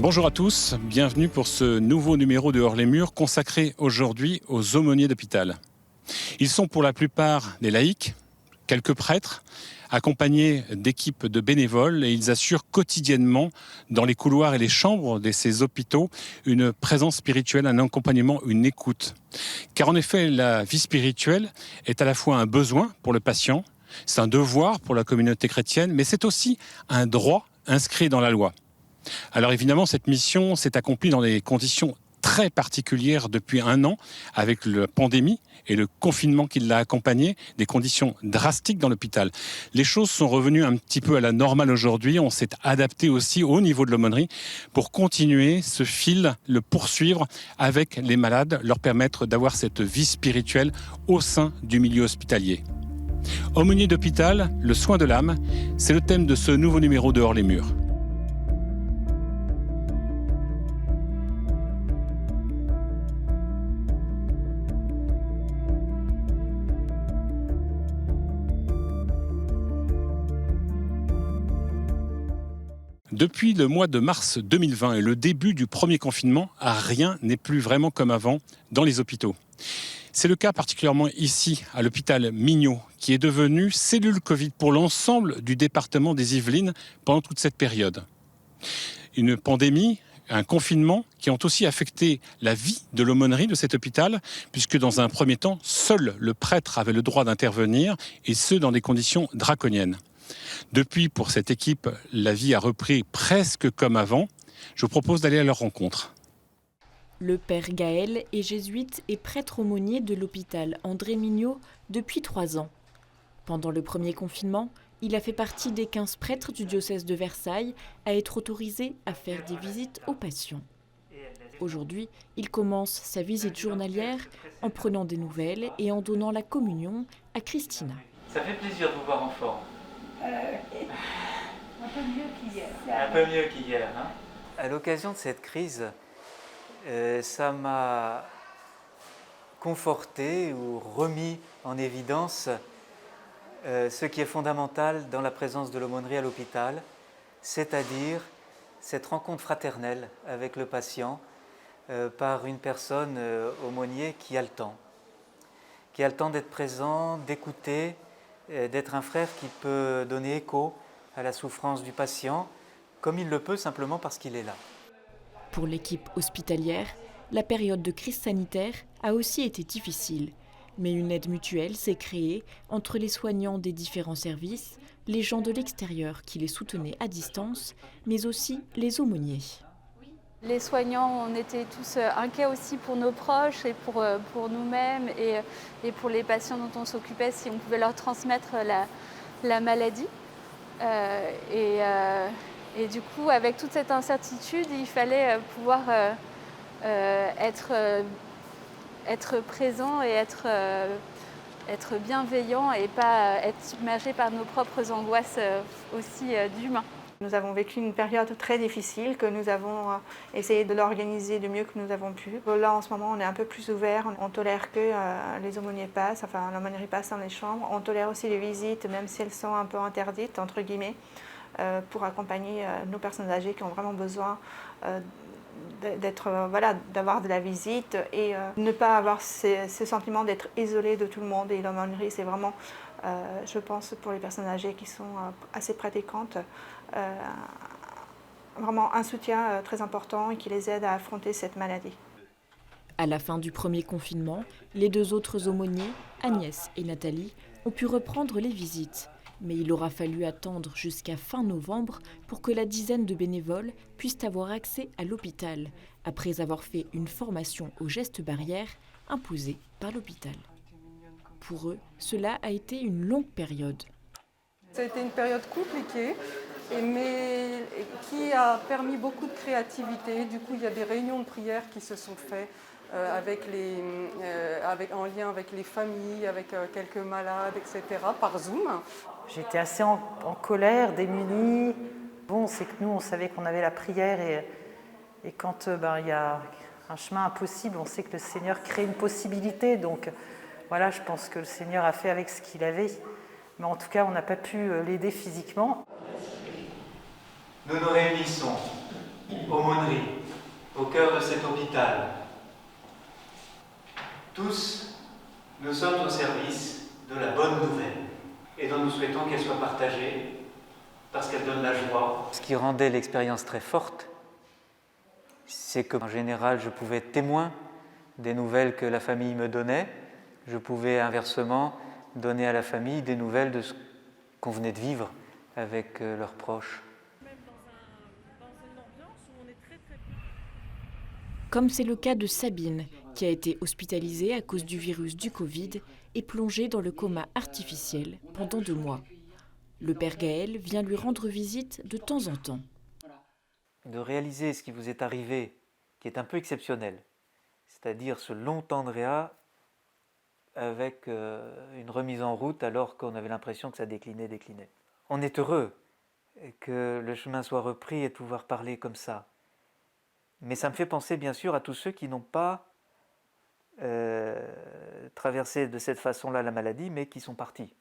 Bonjour à tous, bienvenue pour ce nouveau numéro de Hors les Murs consacré aujourd'hui aux aumôniers d'hôpital. Ils sont pour la plupart des laïcs, quelques prêtres, accompagnés d'équipes de bénévoles et ils assurent quotidiennement dans les couloirs et les chambres de ces hôpitaux une présence spirituelle, un accompagnement, une écoute. Car en effet, la vie spirituelle est à la fois un besoin pour le patient, c'est un devoir pour la communauté chrétienne, mais c'est aussi un droit inscrit dans la loi. Alors évidemment, cette mission s'est accomplie dans des conditions très particulières depuis 1 an, avec la pandémie et le confinement qui l'a accompagné, des conditions drastiques dans l'hôpital. Les choses sont revenues un petit peu à la normale aujourd'hui, on s'est adapté aussi au niveau de l'aumônerie pour continuer ce fil, le poursuivre avec les malades, leur permettre d'avoir cette vie spirituelle au sein du milieu hospitalier. Aumônier d'hôpital, le soin de l'âme, c'est le thème de ce nouveau numéro de Hors les Murs. Depuis le mois de mars 2020 et le début du premier confinement, rien n'est plus vraiment comme avant dans les hôpitaux. C'est le cas particulièrement ici, à l'hôpital Mignot, qui est devenu cellule Covid pour l'ensemble du département des Yvelines pendant toute cette période. Une pandémie, un confinement qui ont aussi affecté la vie de l'aumônerie de cet hôpital, puisque dans un premier temps, seul le prêtre avait le droit d'intervenir, et ce dans des conditions draconiennes. Depuis, pour cette équipe, la vie a repris presque comme avant. Je vous propose d'aller à leur rencontre. Le père Gaël est jésuite et prêtre aumônier de l'hôpital André Mignot depuis 3 ans. Pendant le premier confinement, il a fait partie des 15 prêtres du diocèse de Versailles à être autorisés à faire des visites aux patients. Aujourd'hui, il commence sa visite journalière en prenant des nouvelles et en donnant la communion à Christina. Ça fait plaisir de vous voir en forme. Un peu mieux qu'hier. Un peu mieux qu'hier. Hein. À l'occasion de cette crise, ça m'a conforté ou remis en évidence ce qui est fondamental dans la présence de l'aumônerie à l'hôpital, c'est-à-dire cette rencontre fraternelle avec le patient par une personne aumônier qui a le temps d'être présent, d'écouter, d'être un frère qui peut donner écho à la souffrance du patient, comme il le peut simplement parce qu'il est là. Pour l'équipe hospitalière, la période de crise sanitaire a aussi été difficile, mais une aide mutuelle s'est créée entre les soignants des différents services, les gens de l'extérieur qui les soutenaient à distance, mais aussi les aumôniers. Les soignants, on était tous inquiets aussi pour nos proches et pour nous-mêmes et pour les patients dont on s'occupait, si on pouvait leur transmettre la maladie. Et du coup, avec toute cette incertitude, il fallait pouvoir être présent et être bienveillant et pas être submergé par nos propres angoisses aussi d'humains. Nous avons vécu une période très difficile que nous avons essayé de l'organiser du mieux que nous avons pu. Là, en ce moment, on est un peu plus ouvert. On tolère que les aumôniers passent, enfin l'aumônerie passe dans les chambres. On tolère aussi les visites, même si elles sont un peu interdites, entre guillemets, pour accompagner nos personnes âgées qui ont vraiment besoin d'avoir de la visite et ne pas avoir ce sentiment d'être isolé de tout le monde. Et l'aumônerie, c'est vraiment, je pense, pour les personnes âgées qui sont assez pratiquantes, vraiment un soutien très important et qui les aide à affronter cette maladie. À la fin du premier confinement, les 2 autres aumôniers, Agnès et Nathalie, ont pu reprendre les visites. Mais il aura fallu attendre jusqu'à fin novembre pour que la dizaine de bénévoles puissent avoir accès à l'hôpital, après avoir fait une formation aux gestes barrières imposée par l'hôpital. Pour eux, cela a été une longue période. Ça a été une période compliquée, mais qui a permis beaucoup de créativité. Du coup, il y a des réunions de prière qui se sont faites en lien avec les familles, avec quelques malades, etc., par Zoom. J'étais assez en colère, démunie. Bon, c'est que nous, on savait qu'on avait la prière et quand il y a un chemin impossible, on sait que le Seigneur crée une possibilité. Donc voilà, je pense que le Seigneur a fait avec ce qu'il avait. Mais en tout cas, on n'a pas pu l'aider physiquement. Nous nous réunissons aumônerie, au cœur de cet hôpital. Tous, nous sommes au service de la bonne nouvelle et dont nous souhaitons qu'elle soit partagée parce qu'elle donne la joie. Ce qui rendait l'expérience très forte, c'est qu'en général, je pouvais être témoin des nouvelles que la famille me donnait. Je pouvais inversement donner à la famille des nouvelles de ce qu'on venait de vivre avec leurs proches. Comme c'est le cas de Sabine, qui a été hospitalisée à cause du virus du Covid et plongée dans le coma artificiel pendant 2 mois. Le père Gaël vient lui rendre visite de temps en temps. De réaliser ce qui vous est arrivé, qui est un peu exceptionnel, c'est-à-dire ce long temps de réa avec une remise en route alors qu'on avait l'impression que ça déclinait. On est heureux que le chemin soit repris et de pouvoir parler comme ça. Mais ça me fait penser bien sûr à tous ceux qui n'ont pas traversé de cette façon-là la maladie, mais qui sont partis.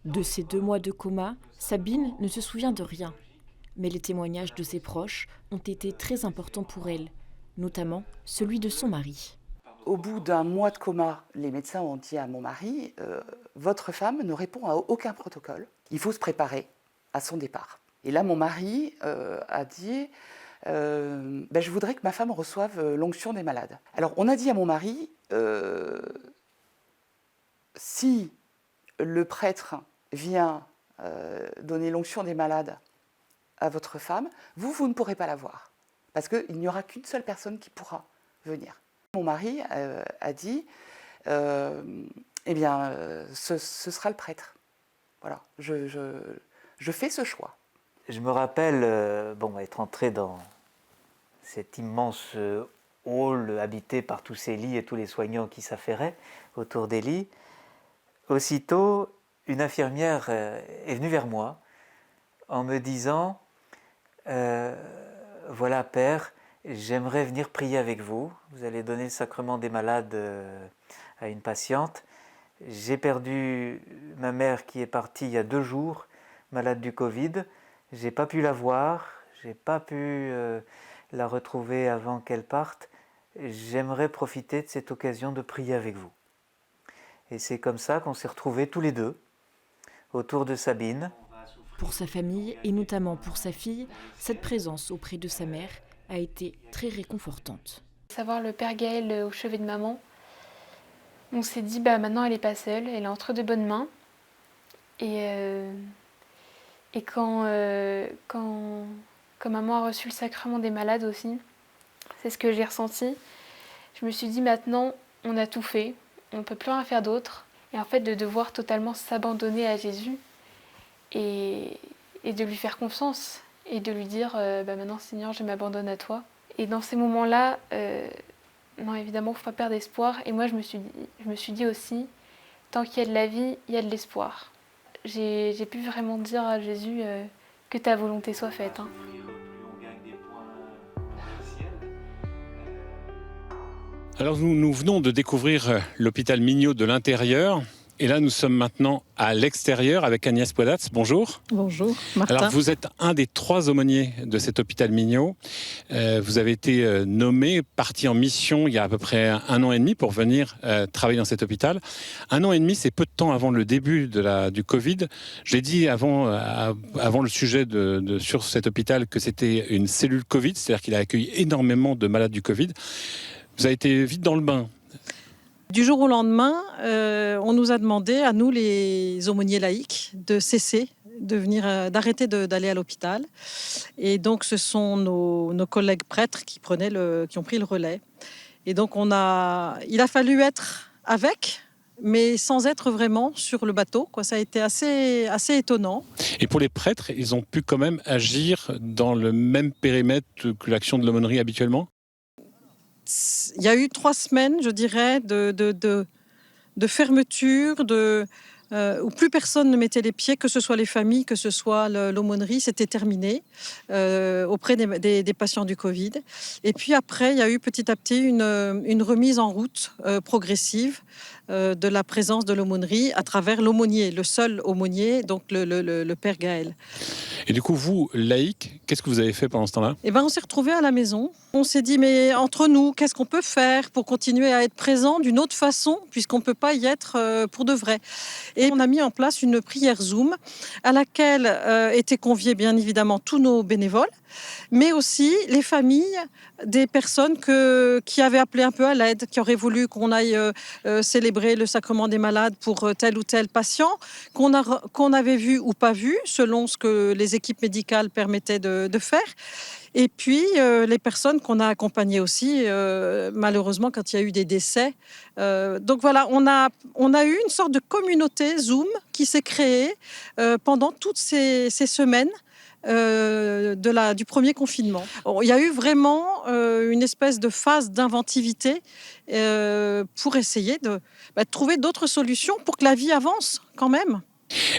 De ces 2 mois de coma, Sabine ne se souvient de rien. Mais les témoignages de ses proches ont été très importants pour elle, notamment celui de son mari. Au bout d'1 mois de coma, les médecins ont dit à mon mari « Votre femme ne répond à aucun protocole. Il faut se préparer à son départ. » Et là, mon mari a dit je voudrais que ma femme reçoive l'onction des malades. Alors, on a dit à mon mari si le prêtre vient donner l'onction des malades à votre femme, vous ne pourrez pas la voir, parce qu'il n'y aura qu'une seule personne qui pourra venir. Mon mari a dit ce sera le prêtre. Voilà, je fais ce choix. Je me rappelle être entré dans cet immense hall habité par tous ces lits et tous les soignants qui s'affairaient autour des lits. Aussitôt, une infirmière est venue vers moi en me disant voilà, père, j'aimerais venir prier avec vous. Vous allez donner le sacrement des malades à une patiente. J'ai perdu ma mère qui est partie il y a 2 jours, malade du Covid. J'ai pas pu la voir, j'ai pas pu la retrouver avant qu'elle parte. J'aimerais profiter de cette occasion de prier avec vous. Et c'est comme ça qu'on s'est retrouvés tous les deux autour de Sabine. Pour sa famille et notamment pour sa fille, cette présence auprès de sa mère a été très réconfortante. Savoir le père Gaël au chevet de maman, on s'est dit maintenant elle n'est pas seule, elle est entre de bonnes mains. Et quand maman a reçu le sacrement des malades aussi, c'est ce que j'ai ressenti. Je me suis dit maintenant on a tout fait, on ne peut plus rien faire d'autre. Et en fait de devoir totalement s'abandonner à Jésus et de lui faire confiance et de lui dire maintenant Seigneur je m'abandonne à toi. Et dans ces moments-là, non évidemment il ne faut pas perdre espoir. Et moi je me suis dit aussi, tant qu'il y a de la vie, il y a de l'espoir. J'ai pu vraiment dire à Jésus que ta volonté soit faite. Alors nous venons de découvrir l'hôpital Mignot de l'intérieur. Et là, nous sommes maintenant à l'extérieur avec Agnès Poidatz. Bonjour. Bonjour, Martin. Alors, vous êtes un des 3 aumôniers de cet hôpital Mignot. Vous avez été nommé, parti en mission il y a à peu près 1 an et demi pour venir travailler dans cet hôpital. 1 an et demi, c'est peu de temps avant le début du Covid. J'ai dit avant le sujet sur cet hôpital que c'était une cellule Covid, c'est-à-dire qu'il a accueilli énormément de malades du Covid. Vous avez été vite dans le bain. Du jour au lendemain, on nous a demandé, à nous les aumôniers laïcs, de cesser, d'arrêter d'aller à l'hôpital. Et donc ce sont nos collègues prêtres qui ont pris le relais. Et donc il a fallu être avec, mais sans être vraiment sur le bateau. Ça a été assez étonnant. Et pour les prêtres, ils ont pu quand même agir dans le même périmètre que l'action de l'aumônerie habituellement ? Il y a eu 3 semaines, je dirais, de fermeture, où plus personne ne mettait les pieds, que ce soit les familles, que ce soit l'aumônerie, c'était terminé auprès des patients du Covid. Et puis après, il y a eu petit à petit une remise en route progressive de la présence de l'aumônerie à travers l'aumônier, le seul aumônier, donc le Père Gaël. Et du coup, vous, laïcs, qu'est-ce que vous avez fait pendant ce temps-là? Eh ben, on s'est retrouvés à la maison. On s'est dit, mais entre nous, qu'est-ce qu'on peut faire pour continuer à être présent d'une autre façon, puisqu'on ne peut pas y être pour de vrai. Et on a mis en place une prière Zoom à laquelle étaient conviés bien évidemment tous nos bénévoles, mais aussi les familles des personnes qui avaient appelé un peu à l'aide, qui auraient voulu qu'on aille célébrer le sacrement des malades pour tel ou tel patient, qu'on avait vu ou pas vu, selon ce que les équipes médicales permettaient de faire. Et puis, les personnes qu'on a accompagnées aussi, malheureusement, quand il y a eu des décès. Donc voilà, on a eu une sorte de communauté Zoom qui s'est créée pendant toutes ces semaines du premier confinement. Il y a eu vraiment une espèce de phase d'inventivité pour essayer de trouver d'autres solutions pour que la vie avance quand même.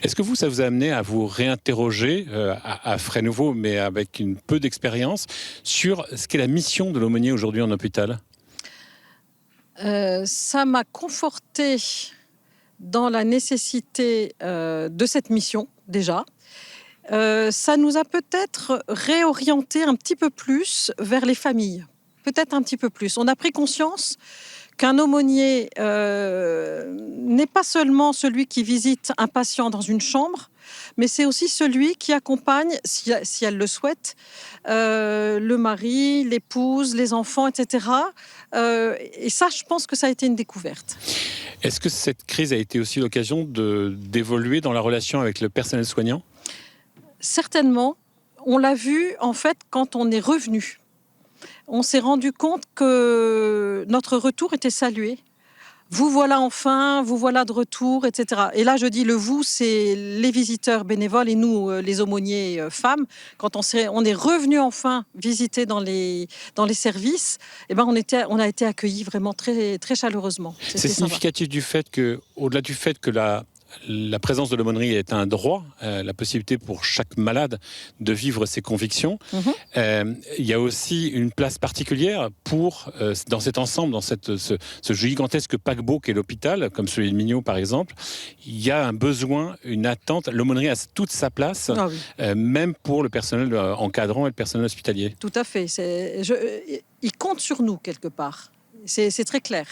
Est-ce que ça vous a amené à vous réinterroger à frais nouveaux, mais avec une peu d'expérience, sur ce qu'est la mission de l'aumônier aujourd'hui en hôpital? Ça m'a conforté dans la nécessité de cette mission, déjà. Ça nous a peut-être réorienté un petit peu plus vers les familles. Peut-être un petit peu plus. On a pris conscience qu'un aumônier n'est pas seulement celui qui visite un patient dans une chambre, mais c'est aussi celui qui accompagne, si elle le souhaite, le mari, l'épouse, les enfants, etc. Et ça, je pense que ça a été une découverte. Est-ce que cette crise a été aussi l'occasion d'évoluer dans la relation avec le personnel soignant? Certainement. On l'a vu, en fait, quand on est revenu. On s'est rendu compte que notre retour était salué. Vous voilà enfin, vous voilà de retour, etc. Et là, je dis le vous, c'est les visiteurs bénévoles et nous, les aumôniers femmes. Quand on est revenu enfin visiter dans les services, eh ben on a été accueillis vraiment très, très chaleureusement. C'est significatif du fait que, au-delà du fait que la présence de l'aumônerie est un droit, la possibilité pour chaque malade de vivre ses convictions. Il y a aussi une place particulière dans cet ensemble, dans ce gigantesque paquebot qu'est l'hôpital, comme celui de Mignot par exemple. Il y a un besoin, une attente. L'aumônerie a toute sa place, même pour le personnel encadrant et le personnel hospitalier. Tout à fait. Ils comptent sur nous quelque part. C'est très clair.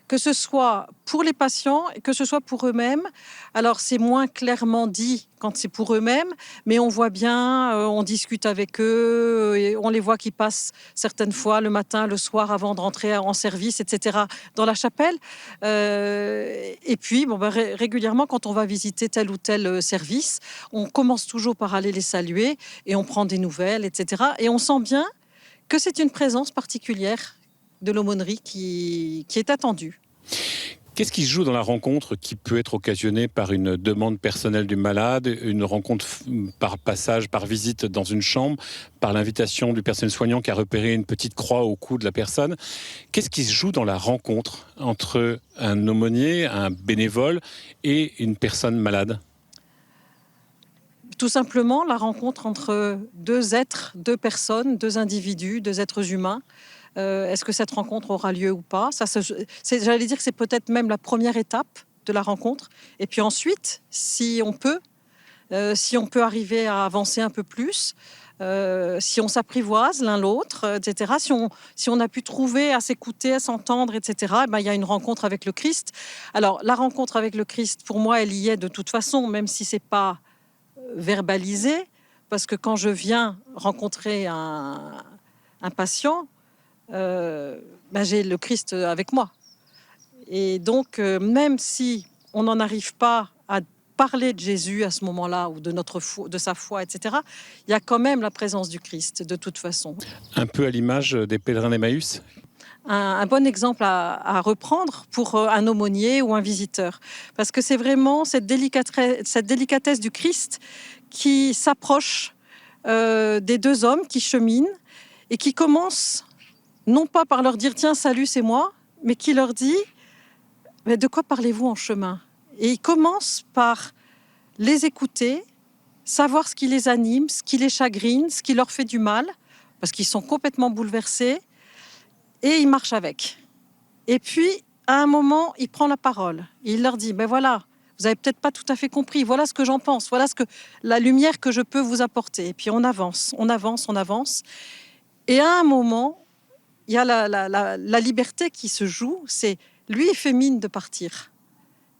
Que ce soit pour les patients, que ce soit pour eux-mêmes. Alors, c'est moins clairement dit quand c'est pour eux-mêmes, mais on voit bien, on discute avec eux, et on les voit qui passent certaines fois le matin, le soir, avant de rentrer en service, etc., dans la chapelle. Et puis, régulièrement, quand on va visiter tel ou tel service, on commence toujours par aller les saluer, et on prend des nouvelles, etc. Et on sent bien que c'est une présence particulière de l'aumônerie qui est attendue. Qu'est-ce qui se joue dans la rencontre qui peut être occasionnée par une demande personnelle du malade, une rencontre par passage, par visite dans une chambre, par l'invitation du personnel soignant qui a repéré une petite croix au cou de la personne? Qu'est-ce qui se joue dans la rencontre entre un aumônier, un bénévole et une personne malade? Tout simplement la rencontre entre deux êtres, deux personnes, deux individus, deux êtres humains. Est-ce que cette rencontre aura lieu ou pas? J'allais dire que c'est peut-être même la première étape de la rencontre. Et puis ensuite, si on peut arriver à avancer un peu plus, si on s'apprivoise l'un l'autre, etc., si on a pu trouver à s'écouter, à s'entendre, etc., il y a une rencontre avec le Christ. Alors, la rencontre avec le Christ, pour moi, elle y est de toute façon, même si c'est pas verbalisé, parce que quand je viens rencontrer un patient, j'ai le Christ avec moi. Et donc, même si on n'en arrive pas à parler de Jésus à ce moment-là, ou de sa foi, etc., il y a quand même la présence du Christ, de toute façon. Un peu à l'image des pèlerins d'Emmaüs. Un bon exemple à reprendre pour un aumônier ou un visiteur. Parce que c'est vraiment cette délicatesse du Christ qui s'approche des deux hommes qui cheminent et qui commence non pas par leur dire « Tiens, salut, c'est moi », mais qui leur dit « De quoi parlez-vous en chemin ?» Et il commence par les écouter, savoir ce qui les anime, ce qui les chagrine, ce qui leur fait du mal, parce qu'ils sont complètement bouleversés, et il marche avec. Et puis, à un moment, il prend la parole. Il leur dit, ben voilà, vous n'avez peut-être pas tout à fait compris, voilà ce que j'en pense, voilà la lumière que je peux vous apporter. Et puis on avance. Et à un moment, il y a la liberté qui se joue, c'est lui, il fait mine de partir.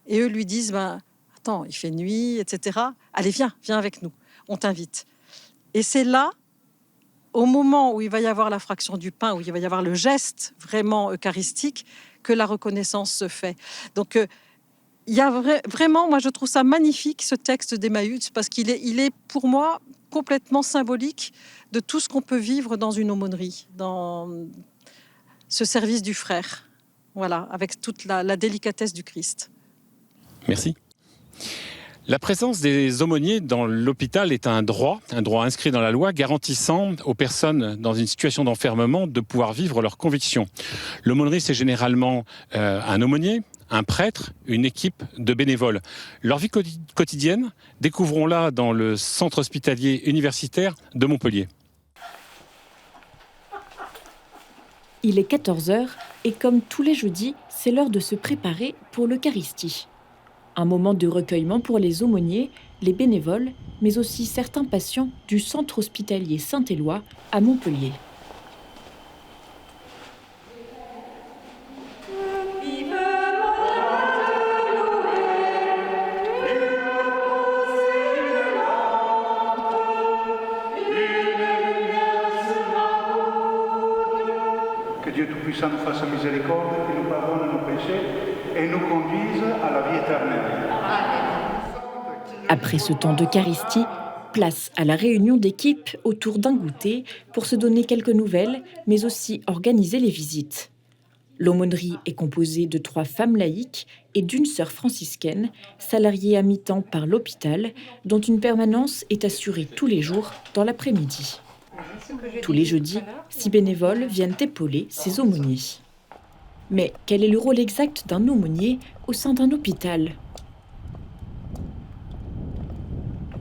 Et eux lui disent, ben, attends, il fait nuit, etc. Allez, viens avec nous, on t'invite. Et c'est là, au moment où il va y avoir la fraction du pain, où il va y avoir le geste vraiment eucharistique, que la reconnaissance se fait. Donc, il y a vraiment, moi je trouve ça magnifique, ce texte d'Emmaüs, parce qu'il est pour moi complètement symbolique de tout ce qu'on peut vivre dans une aumônerie, dans ce service du frère, voilà, avec toute la délicatesse du Christ. Merci. La présence des aumôniers dans l'hôpital est un droit inscrit dans la loi garantissant aux personnes dans une situation d'enfermement de pouvoir vivre leurs convictions. L'aumônerie, c'est généralement un aumônier, un prêtre, une équipe de bénévoles. Leur vie quotidienne, découvrons-la dans le centre hospitalier universitaire de Montpellier. Il est 14h et comme tous les jeudis, c'est l'heure de se préparer pour l'Eucharistie. Un moment de recueillement pour les aumôniers, les bénévoles, mais aussi certains patients du centre hospitalier Saint-Éloi à Montpellier. Que Dieu Tout-Puissant nous fasse miséricorde, qu'il nous pardonne nos péchés et nous conduise à la vie éternelle. Après ce temps d'Eucharistie, place à la réunion d'équipe autour d'un goûter pour se donner quelques nouvelles, mais aussi organiser les visites. L'aumônerie est composée de 3 femmes laïques et d'une sœur franciscaine, salariée à mi-temps par l'hôpital, dont une permanence est assurée tous les jours dans l'après-midi. Tous les jeudis, 6 bénévoles viennent épauler ces aumôniers. Mais quel est le rôle exact d'un aumônier au sein d'un hôpital ?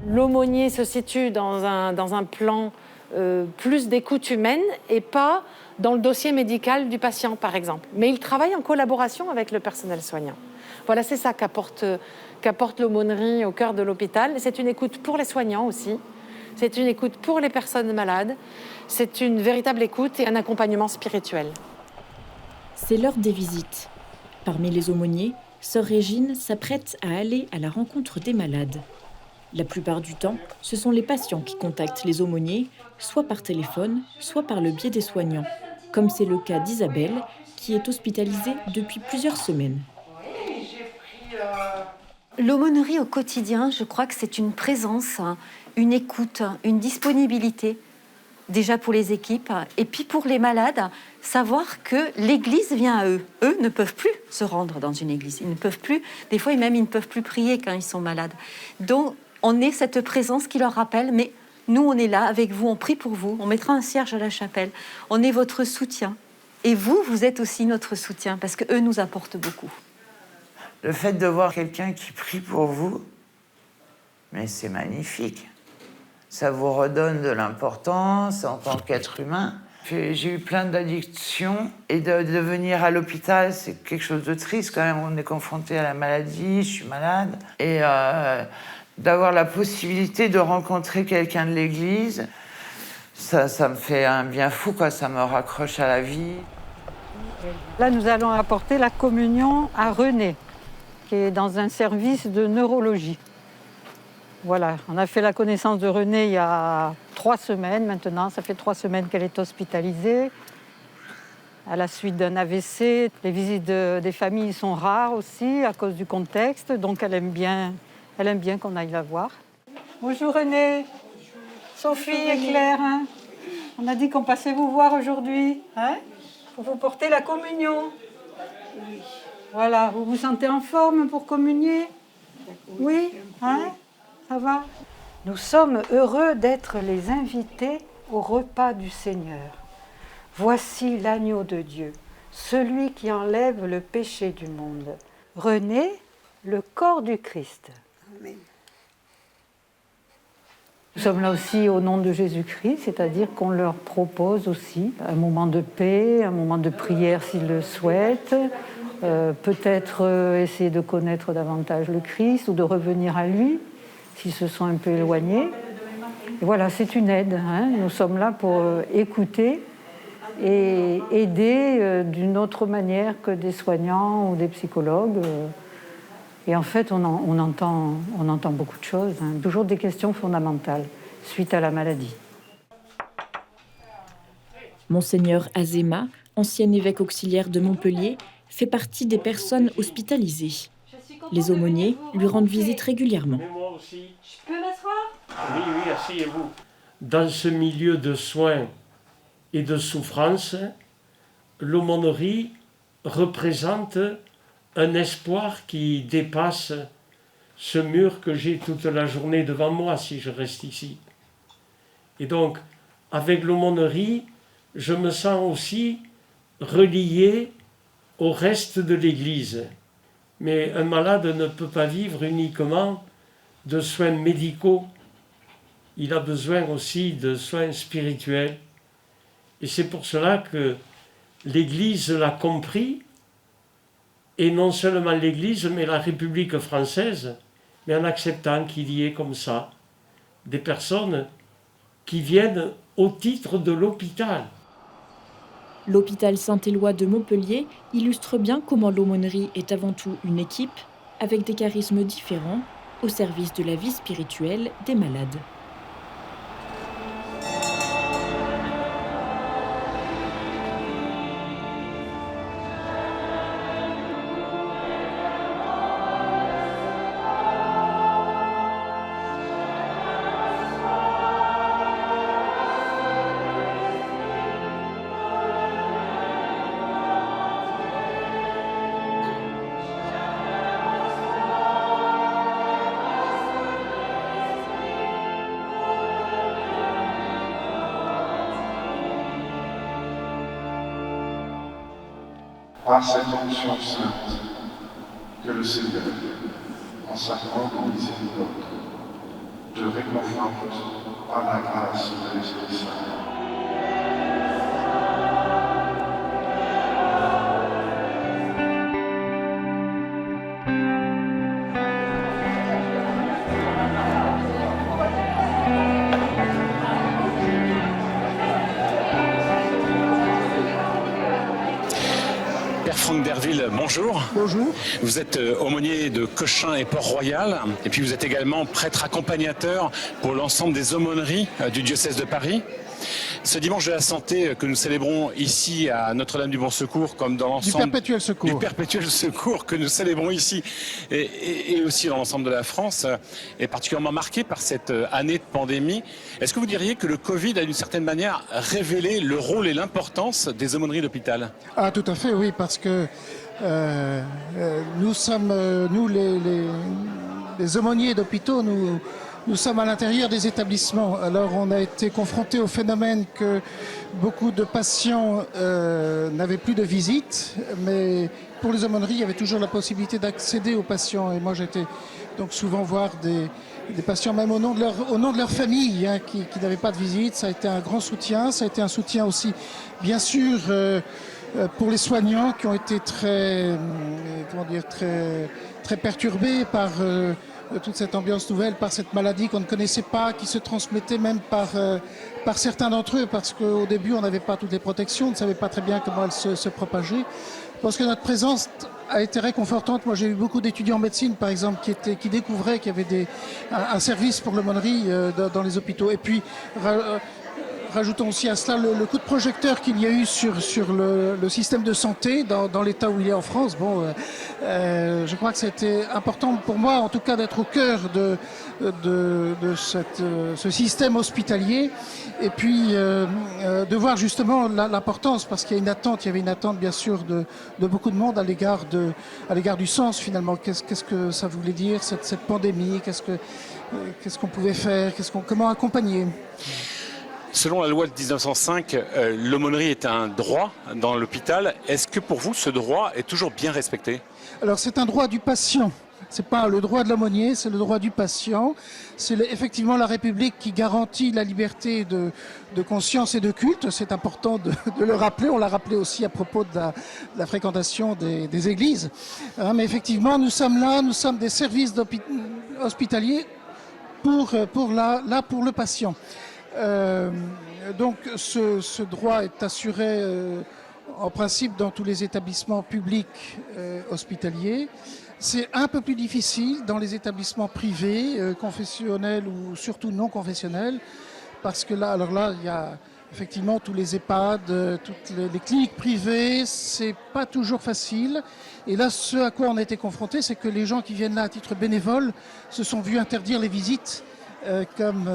L'aumônier se situe dans un plan plus d'écoute humaine et pas dans le dossier médical du patient, par exemple. Mais il travaille en collaboration avec le personnel soignant. Voilà, c'est ça qu'apporte l'aumônerie au cœur de l'hôpital. C'est une écoute pour les soignants aussi. C'est une écoute pour les personnes malades. C'est une véritable écoute et un accompagnement spirituel. C'est l'heure des visites. Parmi les aumôniers, sœur Régine s'apprête à aller à la rencontre des malades. La plupart du temps, ce sont les patients qui contactent les aumôniers, soit par téléphone, soit par le biais des soignants, comme c'est le cas d'Isabelle, qui est hospitalisée depuis plusieurs semaines. L'aumônerie au quotidien, je crois que c'est une présence, une écoute, une disponibilité, déjà pour les équipes, et puis pour les malades, savoir que l'Église vient à eux. Eux ne peuvent plus se rendre dans une église, ils ne peuvent plus, des fois même ils ne peuvent plus prier quand ils sont malades. Donc on est cette présence qui leur rappelle, mais nous on est là avec vous, on prie pour vous, on mettra un cierge à la chapelle, on est votre soutien. Et vous, vous êtes aussi notre soutien, parce qu'eux nous apportent beaucoup. Le fait de voir quelqu'un qui prie pour vous, mais c'est magnifique. Ça vous redonne de l'importance en tant qu'être humain. J'ai eu plein d'addictions et de venir à l'hôpital, c'est quelque chose de triste quand même. On est confronté à la maladie, je suis malade. Et d'avoir la possibilité de rencontrer quelqu'un de l'église, ça me fait un bien fou, quoi. Ça me raccroche à la vie. Là, nous allons apporter la communion à René, qui est dans un service de neurologie. Voilà, on a fait la connaissance de René il y a 3 semaines maintenant. Ça fait 3 semaines qu'elle est hospitalisée à la suite d'un AVC. Les visites des familles sont rares aussi à cause du contexte, donc elle aime bien qu'on aille la voir. Bonjour René. Sophie et Claire. Hein, on a dit qu'on passait vous voir aujourd'hui, hein, pour vous porter la communion. Oui. Voilà, vous vous sentez en forme pour communier? Oui, hein? Ça va? Nous sommes heureux d'être les invités au repas du Seigneur. Voici l'agneau de Dieu, celui qui enlève le péché du monde. René, le corps du Christ. Amen. Nous sommes là aussi au nom de Jésus-Christ, c'est-à-dire qu'on leur propose aussi un moment de paix, un moment de prière s'ils le souhaitent. peut-être essayer de connaître davantage le Christ ou de revenir à lui s'ils se sont un peu éloignés. Et voilà, c'est une aide. Nous sommes là pour écouter et aider d'une autre manière que des soignants ou des psychologues. Et en fait, on entend beaucoup de choses, toujours des questions fondamentales suite à la maladie. Monseigneur Azéma, ancien évêque auxiliaire de Montpellier, fait partie des personnes hospitalisées. Les aumôniers lui rendent visite régulièrement. Je peux m'asseoir ? Oui, asseyez-vous. Dans ce milieu de soins et de souffrance, l'aumônerie représente un espoir qui dépasse ce mur que j'ai toute la journée devant moi si je reste ici. Et donc, avec l'aumônerie, je me sens aussi relié au reste de l'Église. Mais un malade ne peut pas vivre uniquement de soins médicaux. Il a besoin aussi de soins spirituels. Et c'est pour cela que l'Église l'a compris, et non seulement l'Église, mais la République française, mais en acceptant qu'il y ait comme ça des personnes qui viennent au titre de l'hôpital. L'hôpital Saint-Éloi de Montpellier illustre bien comment l'aumônerie est avant tout une équipe, avec des charismes différents, au service de la vie spirituelle des malades. Par cette onction sainte, que le Seigneur, en sa grande miséricorde, te réconforte par la grâce de l'Esprit Saint. Franck Derville, bonjour. Bonjour. Vous êtes aumônier de Cochin et Port-Royal, et puis vous êtes également prêtre accompagnateur pour l'ensemble des aumôneries du diocèse de Paris. Ce dimanche de la santé que nous célébrons ici à Notre-Dame du Bon Secours, comme dans l'ensemble du Perpétuel Secours. Du Perpétuel Secours que nous célébrons ici et aussi dans l'ensemble de la France, est particulièrement marqué par cette année de pandémie. Est-ce que vous diriez que le Covid a d'une certaine manière révélé le rôle et l'importance des aumôneries d'hôpital ? Ah, tout à fait, oui, parce que nous sommes, nous les aumôniers d'hôpitaux, nous sommes à l'intérieur des établissements. Alors on a été confrontés au phénomène que beaucoup de patients n'avaient plus de visite, mais pour les aumôneries, il y avait toujours la possibilité d'accéder aux patients. Et moi j'étais donc souvent voir des patients, même au nom de leur famille, qui n'avaient pas de visite. Ça a été un grand soutien. Ça a été un soutien aussi, bien sûr, pour les soignants qui ont été très perturbés par toute cette ambiance nouvelle, par cette maladie qu'on ne connaissait pas, qui se transmettait même par certains d'entre eux, parce qu'au début on n'avait pas toutes les protections, on ne savait pas très bien comment elle se propageait. Je pense que notre présence a été réconfortante. Moi j'ai eu beaucoup d'étudiants en médecine par exemple qui découvraient qu'il y avait un service pour l'aumônerie dans les hôpitaux. Et puis rajoutons aussi à cela le coup de projecteur qu'il y a eu sur le système de santé dans l'état où il est en France. Bon, je crois que c'était important pour moi, en tout cas, d'être au cœur de ce système hospitalier, et puis de voir justement l'importance, parce qu'il y a il y avait une attente bien sûr de beaucoup de monde à l'égard du sens finalement. Qu'est-ce que ça voulait dire cette pandémie ? Qu'est-ce qu'on pouvait faire ? Comment accompagner ? Selon la loi de 1905, l'aumônerie est un droit dans l'hôpital. Est-ce que pour vous, ce droit est toujours bien respecté ? Alors c'est un droit du patient. C'est pas le droit de l'aumônier, c'est le droit du patient. C'est effectivement la République qui garantit la liberté de conscience et de culte. C'est important de le rappeler. On l'a rappelé aussi à propos de la fréquentation des églises. Mais effectivement, nous sommes là, nous sommes des services hospitaliers pour le patient. Donc ce droit est assuré en principe dans tous les établissements publics hospitaliers. C'est un peu plus difficile dans les établissements privés, confessionnels ou surtout non confessionnels, parce que là, il y a effectivement tous les EHPAD, toutes les cliniques privées, c'est pas toujours facile. Et là, ce à quoi on a été confronté, c'est que les gens qui viennent là à titre bénévole se sont vus interdire les visites comme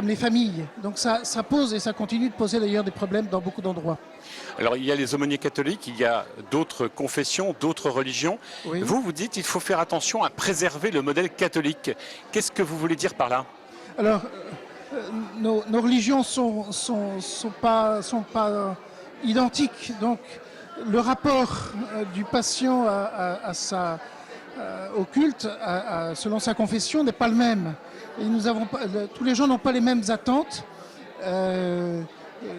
les familles. Donc ça pose et ça continue de poser d'ailleurs des problèmes dans beaucoup d'endroits. Alors il y a les aumôniers catholiques, il y a d'autres confessions, d'autres religions. Oui. Vous dites qu'il faut faire attention à préserver le modèle catholique. Qu'est-ce que vous voulez dire par là? Alors, nos religions sont pas identiques. Donc le rapport du patient au culte, selon sa confession, n'est pas le même. Et tous les gens n'ont pas les mêmes attentes.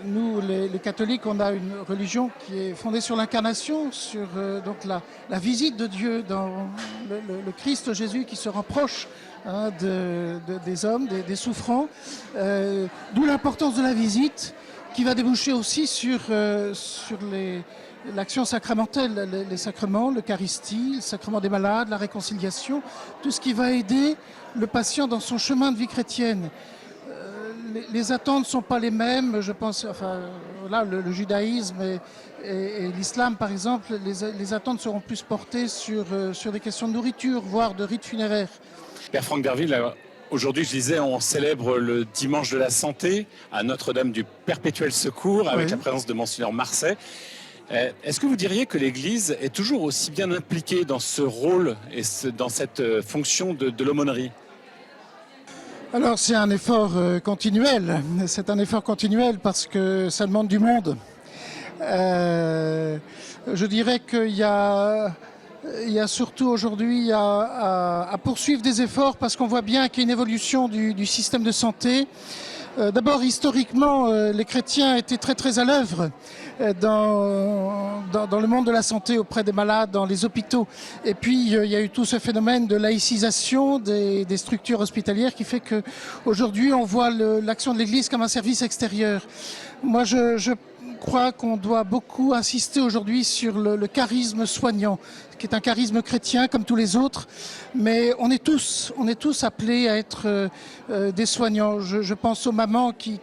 Nous, les catholiques, on a une religion qui est fondée sur l'incarnation, sur donc la visite de Dieu dans le Christ Jésus qui se rapproche des hommes, des souffrants. D'où l'importance de la visite qui va déboucher aussi sur l'action sacramentelle, les sacrements, l'Eucharistie, le sacrement des malades, la réconciliation, tout ce qui va aider le patient dans son chemin de vie chrétienne. Les attentes ne sont pas les mêmes, je pense, là, le judaïsme et l'islam, par exemple, les attentes seront plus portées sur des questions de nourriture, voire de rites funéraires. Père Franck Derville, aujourd'hui, je disais, on célèbre le dimanche de la santé à Notre-Dame du Perpétuel Secours, avec la présence de Monseigneur Marseille. Est-ce que vous diriez que l'Église est toujours aussi bien impliquée dans ce rôle et dans cette fonction de l'aumônerie ? Alors c'est un effort continuel. C'est un effort continuel parce que ça demande du monde. Je dirais qu'il y a surtout aujourd'hui à poursuivre des efforts parce qu'on voit bien qu'il y a une évolution du système de santé. D'abord, historiquement, les chrétiens étaient très très à l'œuvre dans le monde de la santé auprès des malades, dans les hôpitaux. Et puis, il y a eu tout ce phénomène de laïcisation des structures hospitalières qui fait qu'aujourd'hui, on voit l'action de l'Église comme un service extérieur. Moi, je crois qu'on doit beaucoup insister aujourd'hui sur le charisme soignant, qui est un charisme chrétien comme tous les autres, mais on est tous appelés à être des soignants. Je pense aux mamans qui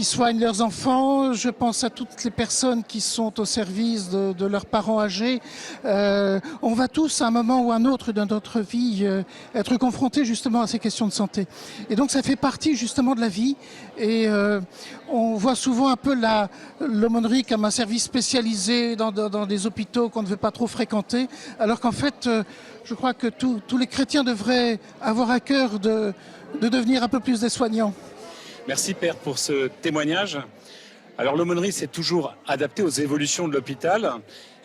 soignent leurs enfants, je pense à toutes les personnes qui sont au service de leurs parents âgés. On va tous, à un moment ou à un autre dans notre vie, être confrontés justement à ces questions de santé. Et donc ça fait partie justement de la vie, et on voit souvent un peu l'aumônerie comme un service spécialisé dans des hôpitaux qu'on ne veut pas trop fréquenter, alors qu'en fait, je crois que tous les chrétiens devraient avoir à cœur de devenir un peu plus des soignants. Merci Père pour ce témoignage. Alors l'aumônerie s'est toujours adaptée aux évolutions de l'hôpital,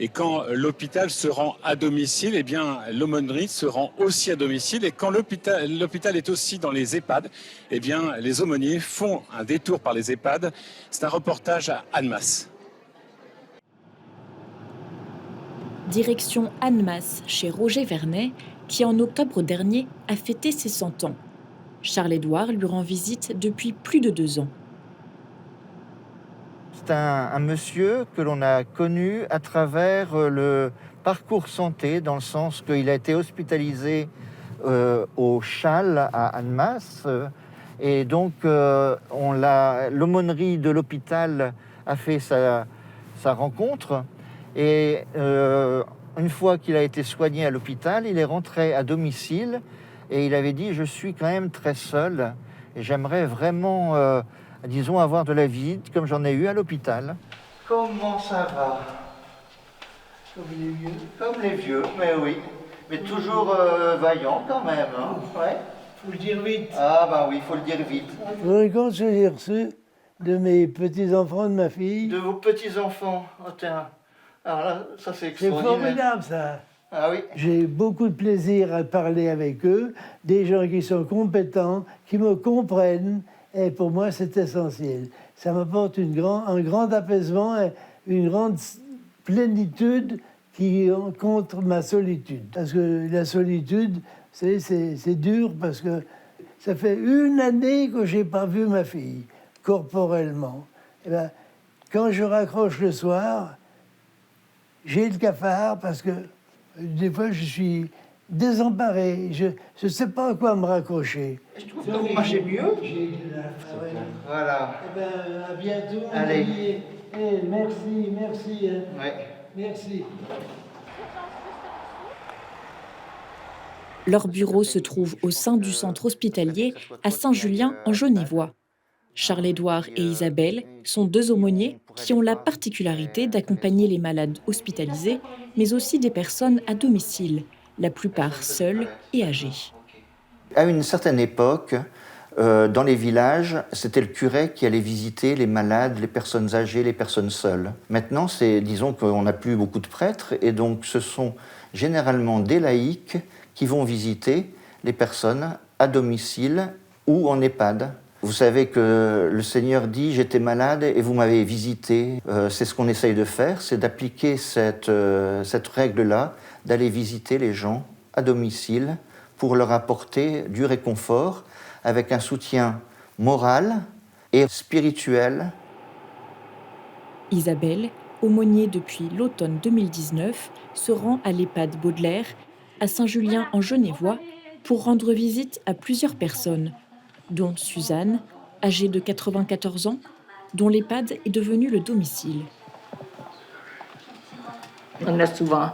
et quand l'hôpital se rend à domicile, eh bien l'aumônerie se rend aussi à domicile, et quand l'hôpital est aussi dans les EHPAD, eh bien les aumôniers font un détour par les EHPAD. C'est un reportage à Annemasse. Direction Annemasse, chez Roger Vernet, qui en octobre dernier a fêté ses 100 ans. Charles-Édouard lui rend visite depuis plus de 2 ans. C'est un monsieur que l'on a connu à travers le parcours santé, dans le sens qu'il a été hospitalisé au Châle à Annemasse. Et donc l'aumônerie de l'hôpital a fait sa rencontre. Et une fois qu'il a été soigné à l'hôpital, il est rentré à domicile et il avait dit « Je suis quand même très seul et j'aimerais vraiment, disons, avoir de la visite comme j'en ai eu à l'hôpital. » Comment ça va? Comme les vieux. Comme les vieux, mais oui. Mais toujours vaillant quand même. Hein. Ouais. Faut le dire vite. Ah ben oui, il faut le dire vite. Je vous raconte ce que j'ai reçu de mes petits-enfants, de ma fille. De vos petits-enfants? Oh tiens. Alors là, ça c'est extraordinaire. C'est formidable ça. Ah oui. J'ai beaucoup de plaisir à parler avec eux, des gens qui sont compétents, qui me comprennent, et pour moi c'est essentiel. Ça m'apporte un grand apaisement et une grande plénitude qui contre ma solitude. Parce que la solitude, c'est dur, parce que ça fait 1 année que je n'ai pas vu ma fille, corporellement. Et ben, quand je raccroche le soir, j'ai le cafard, parce que des fois, je suis désemparé. Je ne sais pas à quoi me raccrocher. Je trouve que vous marchez mieux. Voilà. Eh ben, à bientôt. Allez. Merci. Hein. Ouais. Merci. Leur bureau se trouve au sein du centre hospitalier à Saint-Julien en Genevois. Charles-Édouard et Isabelle sont 2 aumôniers qui ont la particularité d'accompagner les malades hospitalisés, mais aussi des personnes à domicile, la plupart seules et âgées. À une certaine époque, dans les villages, c'était le curé qui allait visiter les malades, les personnes âgées, les personnes seules. Maintenant, disons qu'on n'a plus beaucoup de prêtres, et donc ce sont généralement des laïcs qui vont visiter les personnes à domicile ou en EHPAD. Vous savez que le Seigneur dit « j'étais malade et vous m'avez visité ». C'est ce qu'on essaye de faire, c'est d'appliquer cette règle-là, d'aller visiter les gens à domicile pour leur apporter du réconfort avec un soutien moral et spirituel. Isabelle, aumônier depuis l'automne 2019, se rend à l'EHPAD Baudelaire, à Saint-Julien en Genevois, pour rendre visite à plusieurs personnes, dont Suzanne, âgée de 94 ans, dont l'EHPAD est devenu le domicile. On a souvent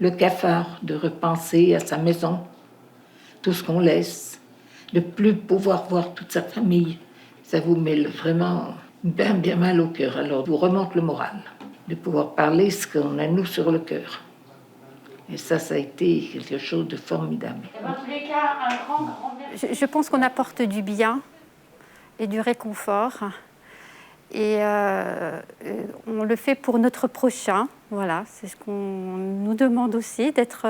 le cafard de repenser à sa maison, tout ce qu'on laisse, de plus pouvoir voir toute sa famille. Ça vous met vraiment bien mal au cœur. Alors, vous remonte le moral de pouvoir parler ce qu'on a nous sur le cœur. Et ça a été quelque chose de formidable. Je pense qu'on apporte du bien et du réconfort. Et on le fait pour notre prochain. Voilà, c'est ce qu'on nous demande aussi, d'être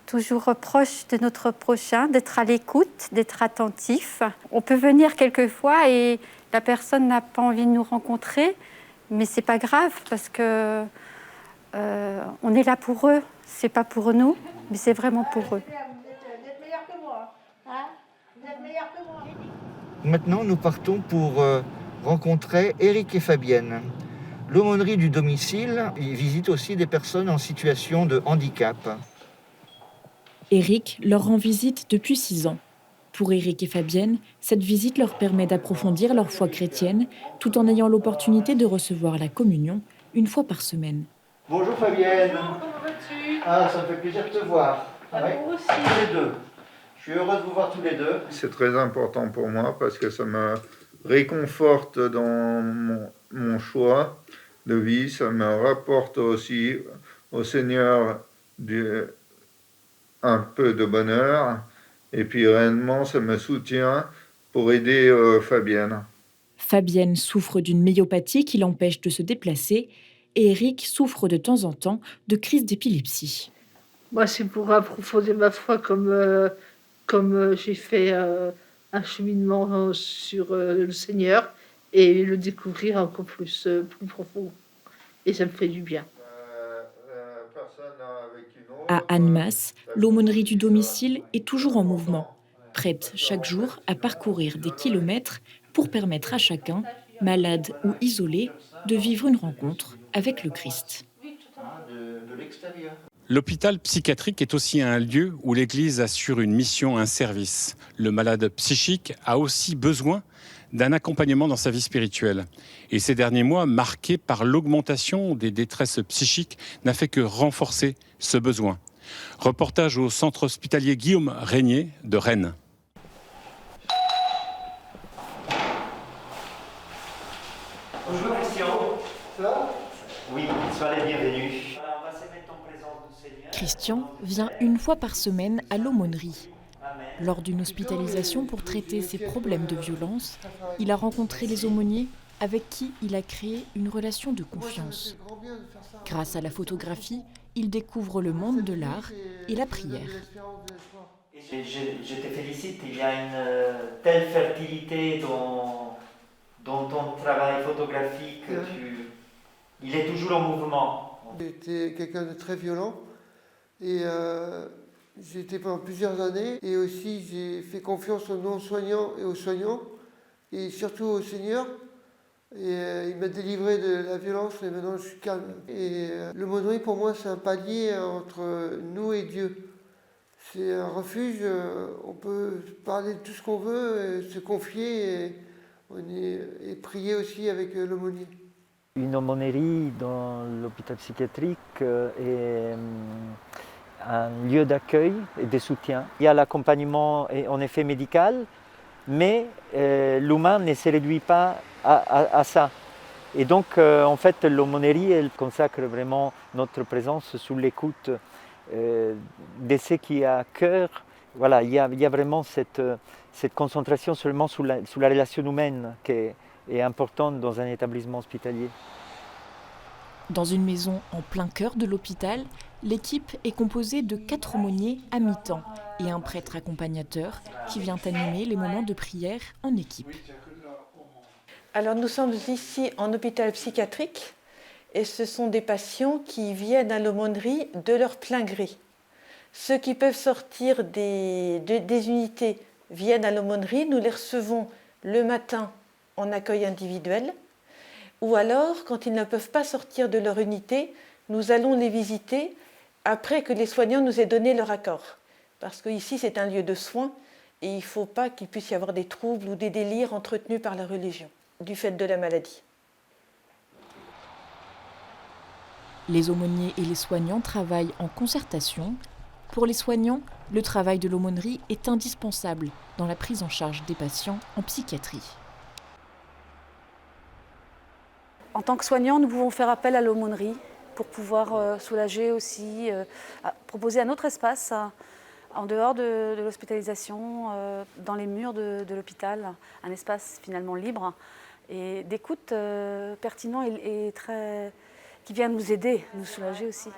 toujours proche de notre prochain, d'être à l'écoute, d'être attentif. On peut venir quelquefois et la personne n'a pas envie de nous rencontrer, mais c'est pas grave parce que on est là pour eux. C'est pas pour nous, mais c'est vraiment pour eux. Vous êtes meilleurs que moi, hein? Vous êtes meilleurs que moi. Maintenant, nous partons pour rencontrer Éric et Fabienne. L'aumônerie du domicile, ils visitent aussi des personnes en situation de handicap. Éric leur rend visite depuis 6 ans. Pour Éric et Fabienne, cette visite leur permet d'approfondir leur foi chrétienne, tout en ayant l'opportunité de recevoir la communion 1 fois par semaine. Bonjour Fabienne. Bonjour, comment vas-tu? Ah, ça me fait plaisir de te voir. Ouais. Moi aussi. Tous les deux. Je suis heureux de vous voir tous les deux. C'est très important pour moi parce que ça me réconforte dans mon choix de vie. Ça me rapporte aussi au Seigneur un peu de bonheur. Et puis réellement, ça me soutient pour aider Fabienne. Fabienne souffre d'une myopathie qui l'empêche de se déplacer et Éric souffre de temps en temps de crises d'épilepsie. Moi, c'est pour approfondir ma foi comme j'ai fait un cheminement sur le Seigneur et le découvrir encore plus profond. Et ça me fait du bien. À Annemasse, l'aumônerie du domicile est toujours en mouvement, prête chaque jour à parcourir des kilomètres pour permettre à chacun, malade ou isolé, de vivre une rencontre avec le Christ. L'hôpital psychiatrique est aussi un lieu où l'Église assure une mission, un service. Le malade psychique a aussi besoin d'un accompagnement dans sa vie spirituelle. Et ces derniers mois, marqués par l'augmentation des détresses psychiques, n'a fait que renforcer ce besoin. Reportage au centre hospitalier Guillaume Régnier de Rennes. Bonjour Christian. Ça va? Oui, sois les bienvenus. On va se mettre en présence du Seigneur. Christian vient 1 fois par semaine à l'aumônerie. Lors d'une hospitalisation pour traiter ses problèmes de violence, il a rencontré les aumôniers avec qui il a créé une relation de confiance. Grâce à la photographie, il découvre le monde de l'art et la prière. Je te félicite, il y a une telle fertilité dans ton travail photographique. Il est toujours en mouvement. J'étais quelqu'un de très violent et j'ai été pendant plusieurs années. Et aussi, j'ai fait confiance aux non-soignants et aux soignants et surtout au Seigneur. Et il m'a délivré de la violence et maintenant je suis calme. Et l'aumônerie pour moi c'est un palier entre nous et Dieu. C'est un refuge, on peut parler de tout ce qu'on veut, se confier et prier aussi avec l'aumônier. Une aumônerie dans l'hôpital psychiatrique est un lieu d'accueil et de soutien. Il y a l'accompagnement en effet médical, mais l'humain ne se réduit pas à ça. Et donc, en fait, l'aumônerie, elle consacre vraiment notre présence sous l'écoute de ce qui est à cœur. Voilà, il y a vraiment cette concentration seulement sur la relation humaine qui est importante dans un établissement hospitalier. Dans une maison en plein cœur de l'hôpital, l'équipe est composée de 4 aumôniers à mi-temps et un prêtre accompagnateur qui vient animer les moments de prière en équipe. Alors nous sommes ici en hôpital psychiatrique et ce sont des patients qui viennent à l'aumônerie de leur plein gré. Ceux qui peuvent sortir des unités viennent à l'aumônerie, nous les recevons le matin en accueil individuel ou alors quand ils ne peuvent pas sortir de leur unité, nous allons les visiter après que les soignants nous aient donné leur accord. Parce qu'ici c'est un lieu de soins et il ne faut pas qu'il puisse y avoir des troubles ou des délires entretenus par la religion du fait de la maladie. Les aumôniers et les soignants travaillent en concertation. Pour les soignants, le travail de l'aumônerie est indispensable dans la prise en charge des patients en psychiatrie. En tant que soignants, nous pouvons faire appel à l'aumônerie pour pouvoir soulager aussi, proposer un autre espace en dehors de l'hospitalisation, dans les murs de l'hôpital, un espace finalement libre et d'écoute pertinent et très, qui vient nous aider, nous soulager aussi.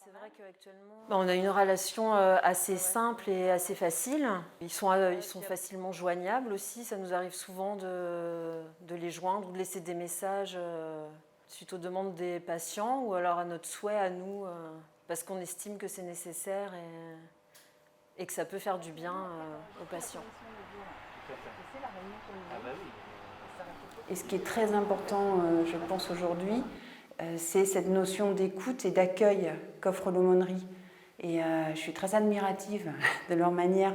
C'est vrai qu'actuellement, on a une relation assez simple et assez facile. Ils sont facilement joignables aussi. Ça nous arrive souvent de les joindre ou de laisser des messages suite aux demandes des patients ou alors à notre souhait à nous, parce qu'on estime que c'est nécessaire et que ça peut faire du bien aux patients. Et ce qui est très important, je pense aujourd'hui, c'est cette notion d'écoute et d'accueil qu'offre l'aumônerie. Et je suis très admirative de leur manière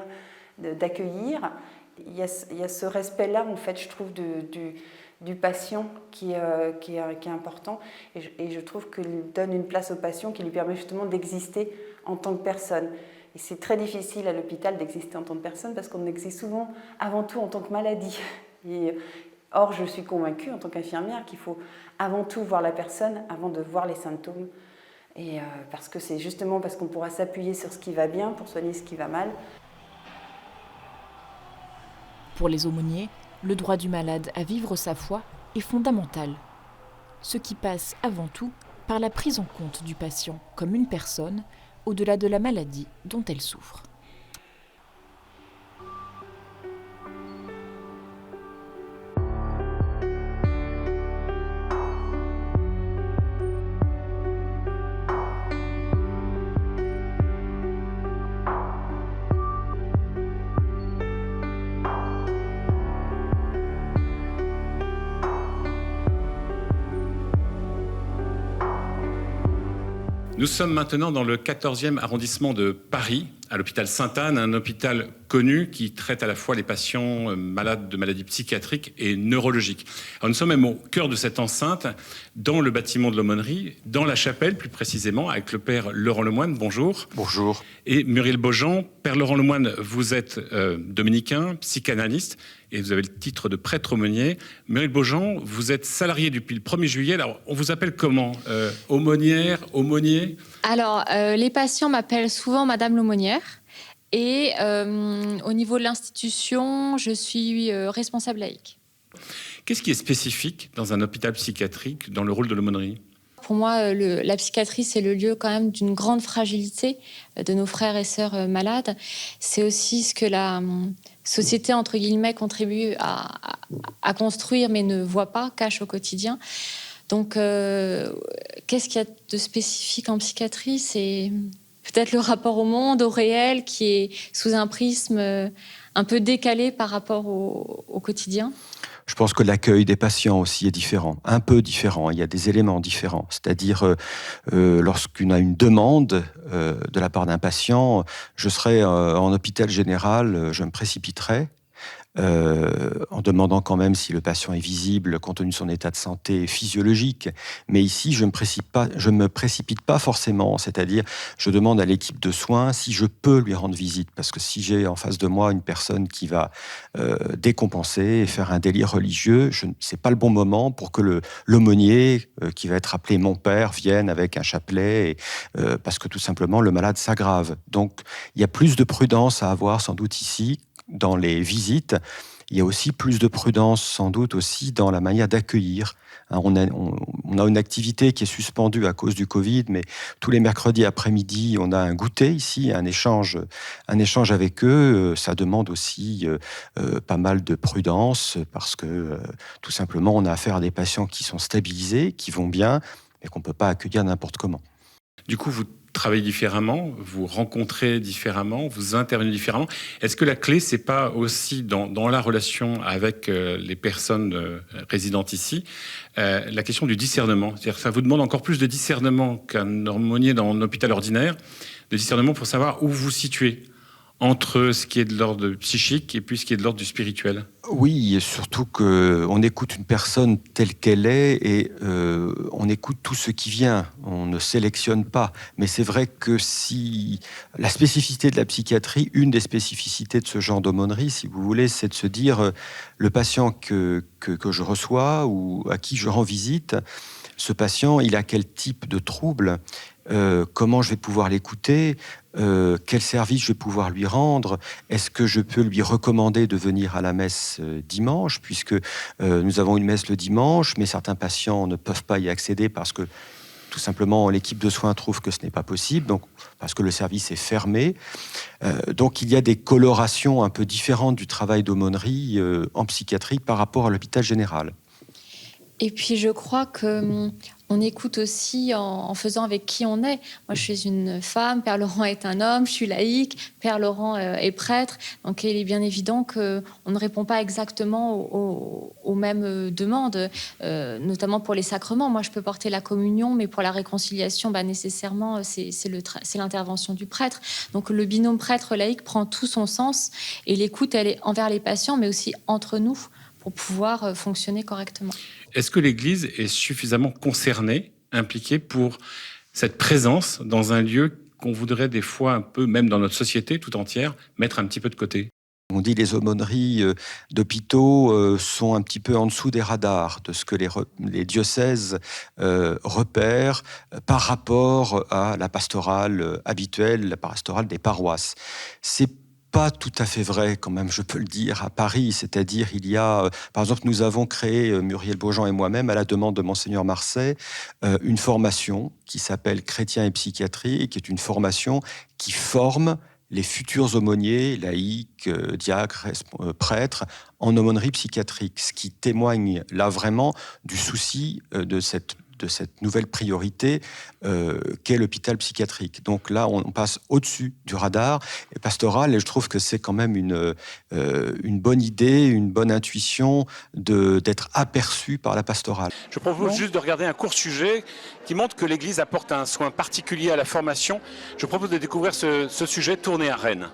d'accueillir. Il y a ce respect-là, en fait, je trouve, du patient qui est important. Et je trouve qu'il donne une place au patient qui lui permet justement d'exister en tant que personne. Et c'est très difficile à l'hôpital d'exister en tant que personne parce qu'on existe souvent avant tout en tant que maladie. Or, je suis convaincue en tant qu'infirmière qu'il faut avant tout voir la personne avant de voir les symptômes. Et parce que c'est justement parce qu'on pourra s'appuyer sur ce qui va bien pour soigner ce qui va mal. Pour les aumôniers, le droit du malade à vivre sa foi est fondamental. Ce qui passe avant tout par la prise en compte du patient comme une personne au-delà de la maladie dont elle souffre. Nous sommes maintenant dans le 14e arrondissement de Paris, à l'hôpital Sainte-Anne, un hôpital connu qui traite à la fois les patients malades de maladies psychiatriques et neurologiques. Alors nous sommes même au cœur de cette enceinte, dans le bâtiment de l'aumônerie, dans la chapelle plus précisément, avec le père Laurent Lemoine. Bonjour. Bonjour. Et Muriel Beaujean. Père Laurent Lemoine, vous êtes dominicain, psychanalyste, et vous avez le titre de prêtre aumônier. Muriel Beaujean, vous êtes salariée depuis le 1er juillet. Alors, on vous appelle comment aumônière, aumônier? Alors, les patients m'appellent souvent Madame l'aumônière. Et au niveau de l'institution, je suis responsable laïque. Qu'est-ce qui est spécifique dans un hôpital psychiatrique dans le rôle de l'aumônerie? pour moi, la psychiatrie, c'est le lieu quand même d'une grande fragilité de nos frères et sœurs malades. C'est aussi ce que la société, entre guillemets, contribue à construire, mais ne voit pas, cache au quotidien. Donc, qu'est-ce qu'il y a de spécifique en psychiatrie? C'est peut-être le rapport au monde, au réel, qui est sous un prisme un peu décalé par rapport au quotidien. Je pense que l'accueil des patients aussi est différent, un peu différent. Il y a des éléments différents. C'est-à-dire, lorsqu'on a une demande de la part d'un patient, je serai en hôpital général, je me précipiterai. En demandant quand même si le patient est visible compte tenu de son état de santé physiologique. Mais ici, je me précipite pas forcément. C'est-à-dire, je demande à l'équipe de soins si je peux lui rendre visite. Parce que si j'ai en face de moi une personne qui va décompenser et faire un délire religieux, c'est pas le bon moment pour que l'aumônier, qui va être appelé mon père, vienne avec un chapelet, parce que tout simplement, le malade s'aggrave. Donc, il y a plus de prudence à avoir sans doute ici, dans les visites. Il y a aussi plus de prudence, sans doute, aussi dans la manière d'accueillir. On a une activité qui est suspendue à cause du Covid, mais tous les mercredis après-midi, on a un goûter ici, un échange avec eux. Ça demande aussi pas mal de prudence, parce que, tout simplement, on a affaire à des patients qui sont stabilisés, qui vont bien, mais qu'on ne peut pas accueillir n'importe comment. Du coup, vous travaillez différemment, vous rencontrez différemment, vous intervenez différemment. Est-ce que la clé, c'est pas aussi dans la relation avec les personnes résidentes ici, la question du discernement? C'est-à-dire que ça vous demande encore plus de discernement qu'un aumônier dans un hôpital ordinaire, de discernement pour savoir où vous situez entre ce qui est de l'ordre psychique et puis ce qui est de l'ordre du spirituel. Oui, et surtout qu'on écoute une personne telle qu'elle est et on écoute tout ce qui vient. On ne sélectionne pas. Mais c'est vrai que si la spécificité de la psychiatrie, une des spécificités de ce genre d'aumônerie, si vous voulez, c'est de se dire le patient que je reçois ou à qui je rends visite, ce patient, il a quel type de trouble, comment je vais pouvoir l'écouter, quel service je vais pouvoir lui rendre, est-ce que je peux lui recommander de venir à la messe dimanche, puisque nous avons une messe le dimanche, mais certains patients ne peuvent pas y accéder parce que tout simplement l'équipe de soins trouve que ce n'est pas possible, donc, parce que le service est fermé. Donc il y a des colorations un peu différentes du travail d'aumônerie en psychiatrie par rapport à l'hôpital général. Et puis je crois qu'on écoute aussi en faisant avec qui on est. Moi, je suis une femme, Père Laurent est un homme, je suis laïque, Père Laurent est prêtre. Donc il est bien évident qu'on ne répond pas exactement aux mêmes demandes, notamment pour les sacrements. Moi, je peux porter la communion, mais pour la réconciliation, nécessairement, c'est l'intervention du prêtre. Donc le binôme prêtre-laïque prend tout son sens et l'écoute, elle est envers les patients, mais aussi entre nous, pour pouvoir fonctionner correctement. Est-ce que l'Église est suffisamment concernée, impliquée pour cette présence dans un lieu qu'on voudrait des fois un peu, même dans notre société tout entière, mettre un petit peu de côté? On dit les aumôneries d'hôpitaux sont un petit peu en dessous des radars de ce que les diocèses repèrent par rapport à la pastorale habituelle, la pastorale des paroisses. C'est pas tout à fait vrai, quand même, je peux le dire, à Paris. C'est-à-dire, il y a... par exemple, nous avons créé, Muriel Beaujean et moi-même, à la demande de Monseigneur Marseille, une formation qui s'appelle Chrétiens et psychiatrie, et qui est une formation qui forme les futurs aumôniers, laïcs, diacres, prêtres, en aumônerie psychiatrique. Ce qui témoigne, là, vraiment, du souci de cette nouvelle priorité qu'est l'hôpital psychiatrique. Donc là, on passe au-dessus du radar pastoral et je trouve que c'est quand même une bonne idée, une bonne intuition d'être aperçu par la pastorale. Je propose juste de regarder un court sujet qui montre que l'Église apporte un soin particulier à la formation. Je propose de découvrir ce sujet tourné à Rennes.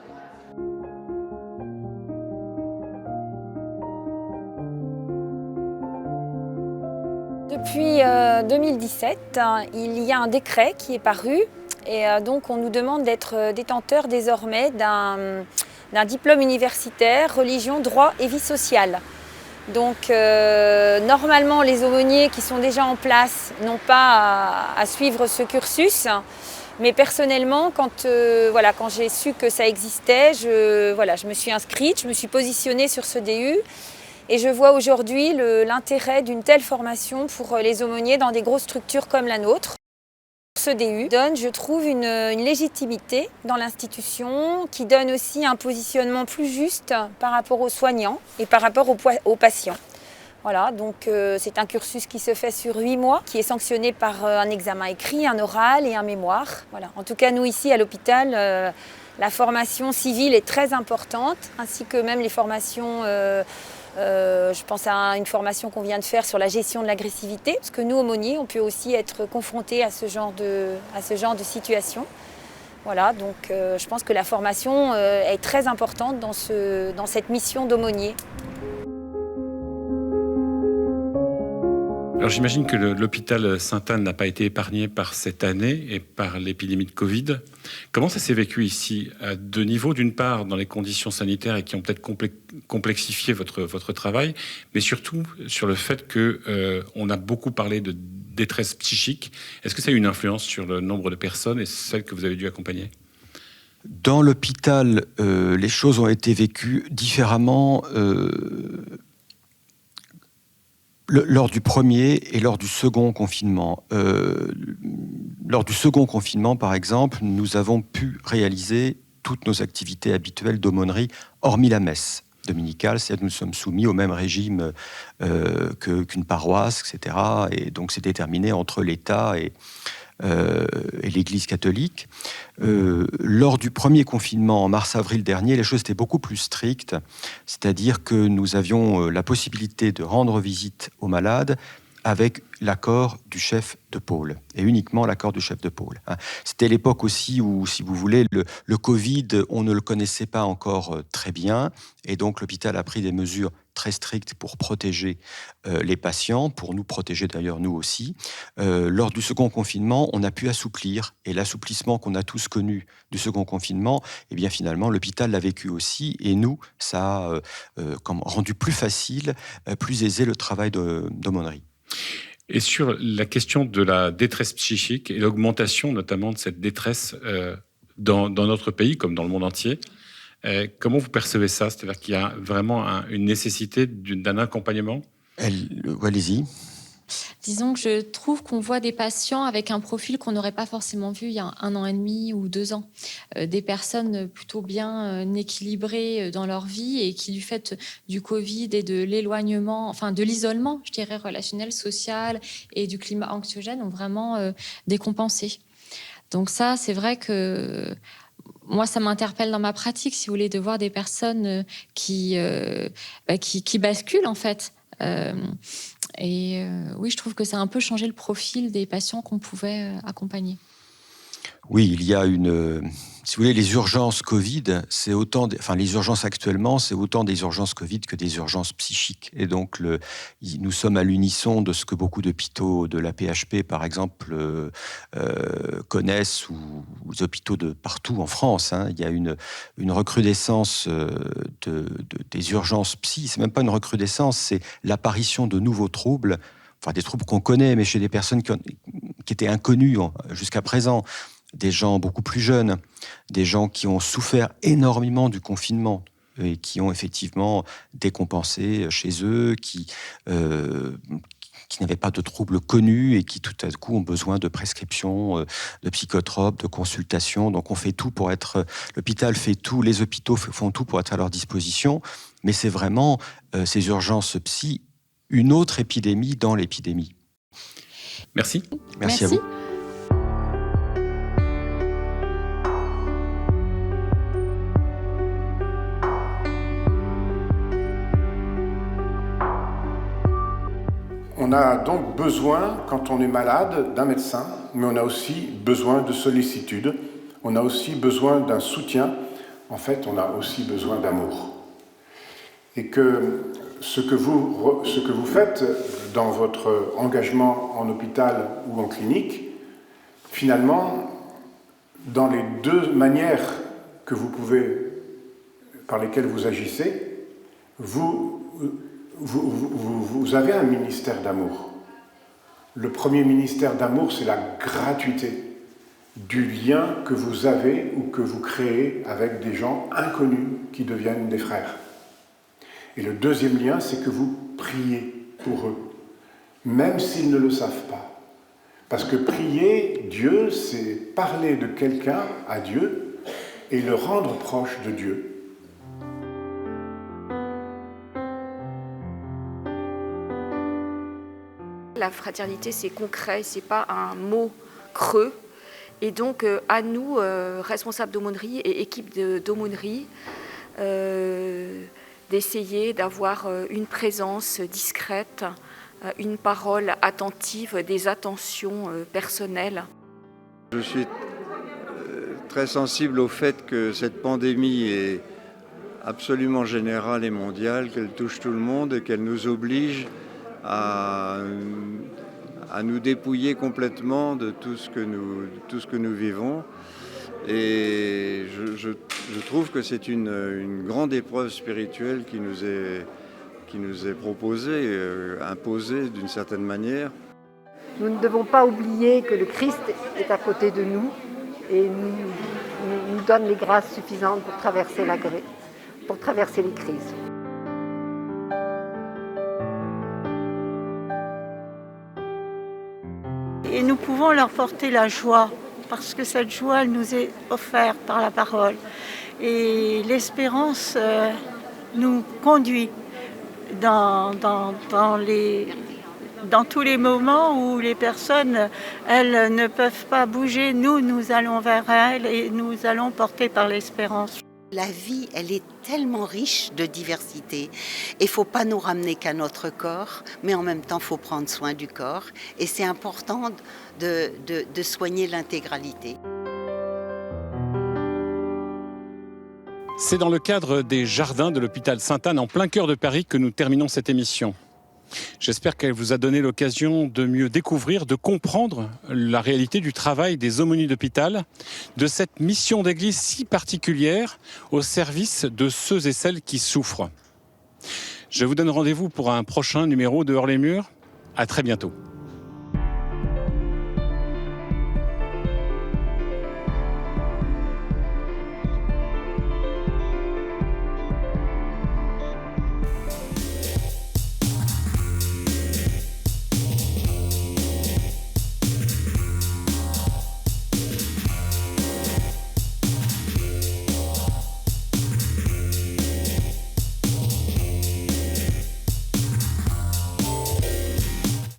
Depuis 2017, il y a un décret qui est paru et donc on nous demande d'être détenteur désormais d'un diplôme universitaire, religion, droit et vie sociale. Donc normalement les aumôniers qui sont déjà en place n'ont pas à suivre ce cursus, mais personnellement quand j'ai su que ça existait, je me suis inscrite, je me suis positionnée sur ce DU. Et je vois aujourd'hui l'intérêt d'une telle formation pour les aumôniers dans des grosses structures comme la nôtre. Ce DU donne, je trouve, une légitimité dans l'institution qui donne aussi un positionnement plus juste par rapport aux soignants et par rapport aux patients. Voilà, donc c'est un cursus qui se fait sur 8 mois, qui est sanctionné par un examen écrit, un oral et un mémoire. Voilà. En tout cas, nous ici à l'hôpital, la formation civile est très importante, ainsi que même les formations, je pense à une formation qu'on vient de faire sur la gestion de l'agressivité, parce que nous, aumôniers, on peut aussi être confrontés à ce genre de situation. Voilà, donc je pense que la formation est très importante dans cette mission d'aumônier. Alors j'imagine que l'hôpital Sainte-Anne n'a pas été épargné par cette année et par l'épidémie de Covid. Comment ça s'est vécu ici à deux niveaux? D'une part, dans les conditions sanitaires et qui ont peut-être complexifié votre travail, mais surtout sur le fait qu'on a beaucoup parlé de détresse psychique. Est-ce que ça a eu une influence sur le nombre de personnes et celles que vous avez dû accompagner? Dans l'hôpital, les choses ont été vécues différemment lors du premier et lors du second confinement. Lors du second confinement, par exemple, nous avons pu réaliser toutes nos activités habituelles d'aumônerie, hormis la messe dominicale, c'est-à-dire que nous sommes soumis au même régime qu'une paroisse, etc. Et donc c'est déterminé entre l'État et l'Église catholique. Lors du premier confinement, en mars-avril dernier, les choses étaient beaucoup plus strictes, c'est-à-dire que nous avions la possibilité de rendre visite aux malades avec l'accord du chef de pôle, et uniquement l'accord du chef de pôle. C'était l'époque aussi où, si vous voulez, le Covid, on ne le connaissait pas encore très bien, et donc l'hôpital a pris des mesures très strictes pour protéger les patients, pour nous protéger d'ailleurs nous aussi. Lors du second confinement, on a pu assouplir, et l'assouplissement qu'on a tous connu du second confinement, eh bien finalement l'hôpital l'a vécu aussi, et nous, ça a rendu plus facile, plus aisé le travail d'aumônerie. Et sur la question de la détresse psychique et l'augmentation notamment de cette détresse dans notre pays comme dans le monde entier, comment vous percevez ça? C'est-à-dire qu'il y a vraiment une nécessité d'un accompagnement? Allez-y. Disons que je trouve qu'on voit des patients avec un profil qu'on n'aurait pas forcément vu il y a 1 an et demi ou 2 ans. Des personnes plutôt bien équilibrées dans leur vie et qui, du fait du Covid et de l'éloignement, enfin de l'isolement, je dirais, relationnel, social et du climat anxiogène, ont vraiment décompensé. Donc ça, c'est vrai que moi, ça m'interpelle dans ma pratique, si vous voulez, de voir des personnes qui basculent, en fait. Oui, je trouve que ça a un peu changé le profil des patients qu'on pouvait accompagner. Oui, il y a si vous voulez, les urgences Covid, c'est autant, les urgences actuellement, c'est autant des urgences Covid que des urgences psychiques. Et donc, nous sommes à l'unisson de ce que beaucoup d'hôpitaux de la PHP, par exemple, connaissent, ou les hôpitaux de partout en France. Il y a une recrudescence des urgences psy. C'est même pas une recrudescence, c'est l'apparition de nouveaux troubles, enfin des troubles qu'on connaît, mais chez des personnes qui étaient inconnues jusqu'à présent. Des gens beaucoup plus jeunes, des gens qui ont souffert énormément du confinement et qui ont effectivement décompensé chez eux, qui n'avaient pas de troubles connus et qui tout à coup ont besoin de prescriptions, de psychotropes, de consultations. Donc on fait tout pour l'hôpital fait tout, les hôpitaux font tout pour être à leur disposition, mais c'est vraiment ces urgences psy, une autre épidémie dans l'épidémie. Merci. Merci à vous. On a donc besoin, quand on est malade, d'un médecin, mais on a aussi besoin de sollicitude, on a aussi besoin d'un soutien, en fait, on a aussi besoin d'amour. Et que ce que vous faites dans votre engagement en hôpital ou en clinique, finalement, dans les deux manières par lesquelles vous agissez, vous avez un ministère d'amour. Le premier ministère d'amour, c'est la gratuité du lien que vous avez ou que vous créez avec des gens inconnus qui deviennent des frères. Et le deuxième lien, c'est que vous priez pour eux, même s'ils ne le savent pas. Parce que prier Dieu, c'est parler de quelqu'un à Dieu et le rendre proche de Dieu. La fraternité, c'est concret, c'est pas un mot creux. Et donc, à nous, responsables d'aumônerie et équipe d'aumônerie, d'essayer d'avoir une présence discrète, une parole attentive, des attentions personnelles. Je suis très sensible au fait que cette pandémie est absolument générale et mondiale, qu'elle touche tout le monde et qu'elle nous oblige à nous dépouiller complètement de tout ce que nous vivons. Et je trouve que c'est une grande épreuve spirituelle qui nous est proposée, imposée d'une certaine manière. Nous ne devons pas oublier que le Christ est à côté de nous et nous donne les grâces suffisantes pour traverser les crises. Et nous pouvons leur porter la joie, parce que cette joie, elle nous est offerte par la parole. Et l'espérance nous conduit dans tous les moments où les personnes, elles ne peuvent pas bouger. Nous allons vers elles et nous allons porter par l'espérance. La vie, elle est tellement riche de diversité. Il ne faut pas nous ramener qu'à notre corps, mais en même temps, il faut prendre soin du corps. Et c'est important de soigner l'intégralité. C'est dans le cadre des jardins de l'hôpital Sainte-Anne, en plein cœur de Paris, que nous terminons cette émission. J'espère qu'elle vous a donné l'occasion de mieux découvrir, de comprendre la réalité du travail des aumôniers d'hôpital, de cette mission d'église si particulière au service de ceux et celles qui souffrent. Je vous donne rendez-vous pour un prochain numéro de Hors les Murs. À très bientôt.